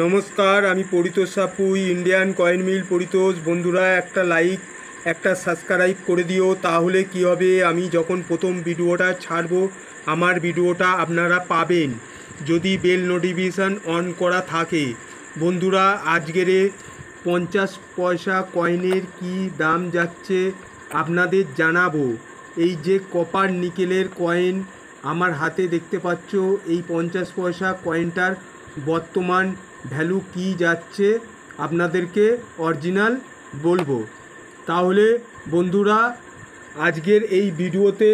নমস্কার, আমি Paritosh Sapui, Indian coin mill Paritosh. বন্ধুরা, একটা লাইক, একটা সাবস্ক্রাইব করে দিও। তাহলে কি হবে, আমি যখন প্রথম ভিডিওটা ছাড়বো আমার ভিডিওটা আপনারা পাবেন, যদি বেল নোটিফিকেশান অন করা থাকে। বন্ধুরা, আজকের 50 পয়সা কয়েনের কি দাম যাচ্ছে আপনাদের জানাবো। এই যে কপার নিকেলের কয়েন আমার হাতে দেখতে পাচ্ছ, এই 50 পয়সা কয়েনটার বর্তমান ভ্যালু কি যাচ্ছে আপনাদেরকে অরিজিনাল বলবো। তাহলে বন্ধুরা, আজকের এই ভিডিওতে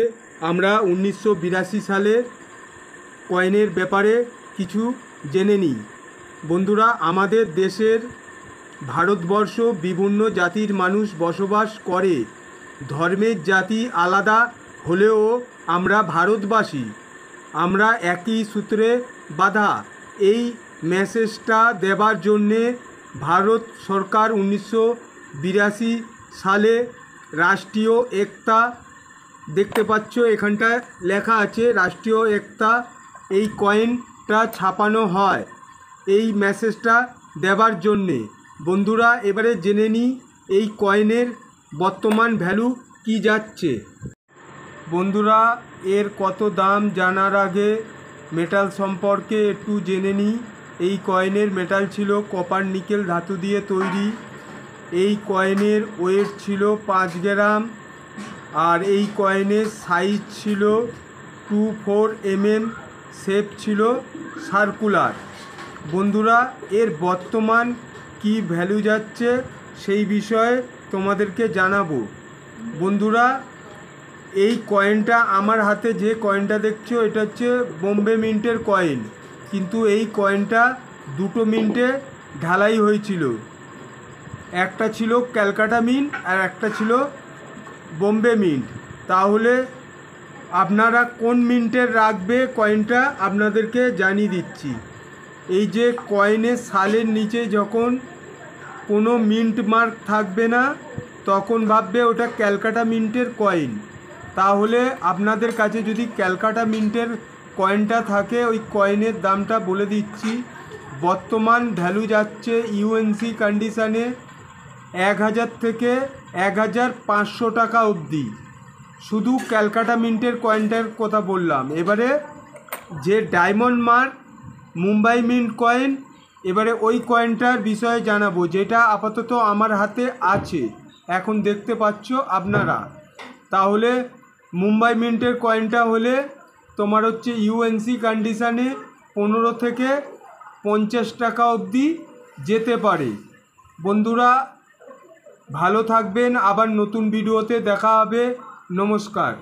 আমরা 1982 সালের কয়েনের ব্যাপারে কিছু জেনে নিই। বন্ধুরা, আমাদের দেশের ভারতবর্ষ বিভিন্ন জাতির মানুষ বসবাস করে। ধর্মের জাতি আলাদা হলেও আমরা ভারতবাসী, আমরা একই সূত্রে বাঁধা। এই মেসেজটা দেবার জন্যে ভারত সরকার 1982 সালে রাষ্ট্রীয় একতা, দেখতে পাচ্ছ এখানটায় লেখা আছে রাষ্ট্রীয় একতা, এই কয়েনটা ছাপানো হয় এই মেসেজটা দেবার জন্যে। বন্ধুরা, এবারে জেনে নিই এই কয়েনের বর্তমান ভ্যালু কি যাচ্ছে। বন্ধুরা, এর কত দাম জানার আগে মেটাল সম্পর্কে একটু জেনে নিই। এই কয়েনের মেটাল ছিল কপার নিকেল ধাতু দিয়ে তৈরি। এই কয়েনের ওয়েট ছিল 5 গ্রাম, আর এই কয়েনের সাইজ ছিল 24 mm, শেপ ছিল সার্কুলার। বন্ধুরা, এর বর্তমান কি ভ্যালু যাচ্ছে সেই বিষয়ে তোমাদেরকে জানাবো। বন্ধুরা, এই কয়েনটা আমার হাতে যে কয়েনটা দেখছো, এটা হচ্ছে বোম্বে মিন্টের কয়েন, কিন্তু এই কয়েনটা দুটো মিন্টে ঢালাই হয়েছিল। একটা ছিল ক্যালকাটা মিন্ট আর একটা ছিল বোম্বে মিন্ট। তাহলে আপনারা কোন মিন্টের রাখবে কয়েনটা আপনাদেরকে জানিয়ে দিচ্ছি। এই যে কয়েনের সালের নিচে যখন কোনো মিন্ট মার্ক থাকবে না, তখন ভাববে ওটা ক্যালকাটা মিন্টের কয়েন। তাহলে আপনাদের কাছে যদি ক্যালকাটা মিন্টের কয়েনটা থাকে, ওই কয়েনের দামটা বলে দিচ্ছি। বর্তমান ভ্যালু যাচ্ছে ইউএনসি কন্ডিশানে 1000 থেকে 1500 টাকা অবধি। শুধু ক্যালকাটা মিন্টের কয়েনটার কথা বললাম। এবারে যে diamond mark Mumbai mint coin, এবারে ওই কয়েনটার বিষয়ে জানাবো, যেটা আপাতত আমার হাতে আছে, এখন দেখতে পাচ্ছ আপনারা। তাহলে মুম্বাই মিন্টের কয়েনটা হলে তোমার হচ্ছে ইউএনসি কন্ডিশানে 15 থেকে 50 টাকা অবধি যেতে পারে। বন্ধুরা, ভালো থাকবেন, আবার নতুন ভিডিওতে দেখা হবে। নমস্কার।